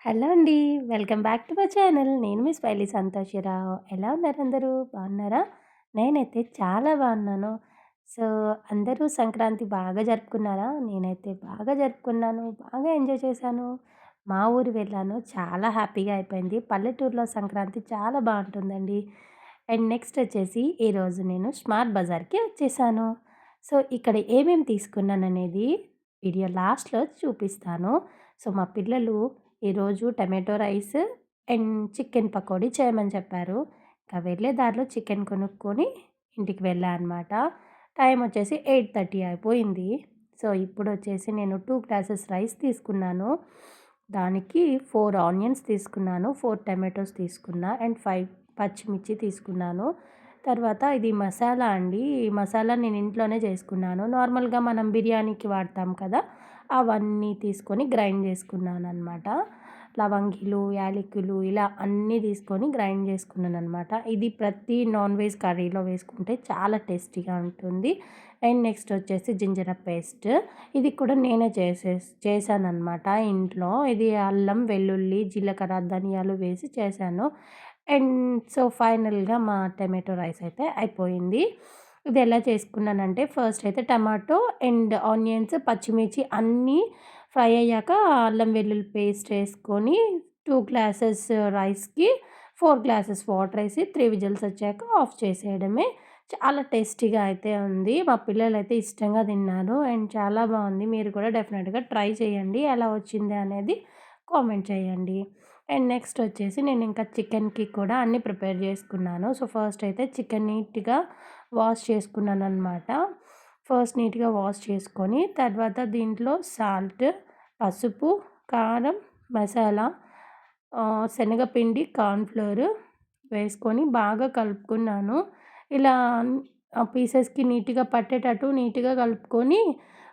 Hello అండి. Welcome back to my channel. నేను మీ smiley సంతోషిరావు. ఎలా ఉన్నారు అందరూ? బాగున్నారా? నేనైతే చాలా బాగున్నాను. సో, అందరూ సంక్రాంతి బాగా జరుపుకున్నారా? నేనైతే బాగా జరుపుకున్నాను. బాగా ఎంజాయ్ చేశాను. మా ఊరు వెళ్ళాను. చాలా హ్యాపీగా అయిపోయింది. పల్లెటూరులో సంక్రాంతి చాలా బాగుంటుందండి. అండ్ నెక్స్ట్ వచ్చేసి ఈరోజు నేను స్మార్ట్ బజార్‌కి వచ్చేసాను. సో, ఇక్కడ ఏమేమి తీసుకున్నాననేది వీడియో లాస్ట్‌లో చూపిస్తాను. సో, మా పిల్లలు ఈరోజు tomato rice and chicken pakodi చేయమని చెప్పారు. ఇంకా వెళ్ళే దారిలో చికెన్ కొనుక్కొని ఇంటికి వెళ్ళా అనమాట. టైం వచ్చేసి 8:30 అయిపోయింది. సో, ఇప్పుడొచ్చేసి నేను 2 గ్లాసెస్ రైస్ తీసుకున్నాను. దానికి 4 ఆనియన్స్ తీసుకున్నాను, 4 టమాటోస్ తీసుకున్నా అండ్ 5 పచ్చిమిర్చి తీసుకున్నాను. తర్వాత ఇది మసాలా అండి. ఈ మసాలా నేను ఇంట్లోనే చేసుకున్నాను. నార్మల్‌గా మనం బిర్యానీకి వాడతాం కదా! అవన్నీ తీసుకొని గ్రైండ్ చేసుకున్నాననమాట. లవంగిలు, యాలకులు ఇలా అన్నీ తీసుకొని గ్రైండ్ చేసుకున్నాననమాట. ఇది ప్రతి నాన్ వెజ్ కర్రీలో వేసుకుంటే చాలా టేస్టీగా ఉంటుంది. అండ్ నెక్స్ట్ వచ్చేసి జింజర్ పేస్ట్. ఇది కూడా నేనే చేశాననమాట ఇంట్లో. ఇది అల్లం, వెల్లుల్లి, జీలకర్ర, ధనియాలు వేసి చేశాను. అండ్ సో, ఫైనల్‌గా మా టమాటో రైస్ అయితే అయిపోయింది. ఇది ఎలా చేసుకున్నానంటే ఫస్ట్ అయితే టమాటో అండ్ ఆనియన్స్, పచ్చిమిర్చి అన్నీ ఫ్రై అయ్యాక అల్లం వెల్లుల్లి పేస్ట్ వేసుకొని 2 గ్లాసెస్ రైస్‌కి 4 గ్లాసెస్ వాటర్ వేసి 3 విజిల్స్ వచ్చాక ఆఫ్ చేసేయడమే. చాలా టేస్టీగా అయితే ఉంది. మా పిల్లలైతే ఇష్టంగా తిన్నారు అండ్ చాలా బాగుంది. మీరు కూడా డెఫినెట్‌గా ట్రై చేయండి. ఎలా వచ్చింది అనేది కామెంట్ చేయండి. అండ్ నెక్స్ట్ వచ్చేసి నేను ఇంకా చికెన్‌కి కూడా అన్నీ ప్రిపేర్ చేసుకున్నాను. సో, ఫస్ట్ అయితే చికెన్ నీట్‌గా వాష్ చేసుకున్నాననమాట. ఫస్ట్ నీట్‌గా వాష్ చేసుకొని తర్వాత దీంట్లో సాల్ట్, పసుపు, కారం, మసాలా, శనగపిండి, కార్న్‌ఫ్లోర్ వేసుకొని బాగా కలుపుకున్నాను. ఇలా పీసెస్‌కి నీట్‌గా పట్టేటట్టు నీట్‌గా కలుపుకొని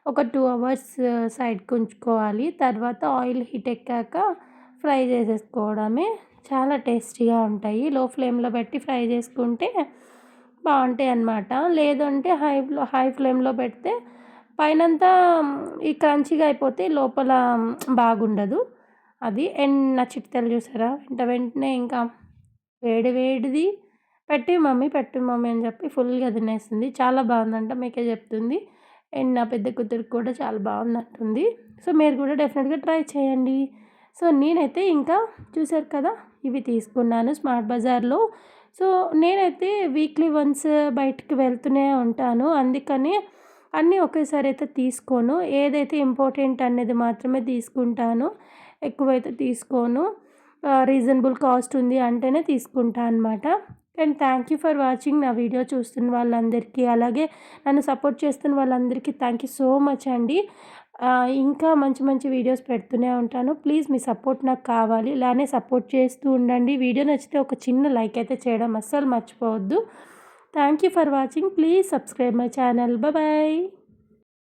ఒక 2 అవర్స్ సైడ్‌కి ఉంచుకోవాలి. తర్వాత ఆయిల్ హీట్ ఎక్కాక ఫ్రై చేసేసుకోవడమే. చాలా టేస్టీగా ఉంటాయి. లో ఫ్లేమ్‌లో పెట్టి ఫ్రై చేసుకుంటే బావుంటాయన్నమాట. లేదంటే హై ఫ్లేమ్‌లో పెడితే పైనంతా ఈ క్రంచీగా అయిపోతే లోపల బాగుండదు. అది. అండ్ నా చిట్కాలు చూసారా? వెంట వెంటనే ఇంకా వేడి వేడిది పెట్టు మమ్మీ అని చెప్పి ఫుల్‌గా తినేస్తుంది. చాలా బావుందంట. మీకే చెప్తుంది. అండ్ నా పెద్ద కూతురికి కూడా చాలా బావుందంటుంది. సో, మీరు కూడా డెఫినెట్‌గా ట్రై చేయండి. సో, నేనైతే ఇంకా చూసారు కదా! ఇవి తీసుకున్నాను స్మార్ట్ బజార్‌లో. సో, నేనైతే వీక్లీ వన్స్ బయటికి వెళ్తూనే ఉంటాను. అందుకని అన్నీ ఒకేసారి అయితే తీసుకోను. ఏదైతే ఇంపార్టెంట్ అనేది మాత్రమే తీసుకుంటాను. ఎక్కువైతే తీసుకోను. రీజనబుల్ కాస్ట్ ఉంది అంటేనే తీసుకుంటా అనమాట. And thank you for watching. నా వీడియో చూస్తున్న వాళ్ళందరికీ, అలాగే నన్ను సపోర్ట్ చేస్తున్న వాళ్ళందరికీ థ్యాంక్ యూ సో మచ్ అండి. ఇంకా మంచి మంచి వీడియోస్ పెడుతూనే ఉంటాను. ప్లీజ్ మీ సపోర్ట్ నాకు కావాలి. ఇలానే సపోర్ట్ చేస్తూ ఉండండి. వీడియో నచ్చితే ఒక చిన్న లైక్ అయితే చేయడం అస్సలు మర్చిపోవద్దు. Thank you for watching. Please subscribe my channel. Bye.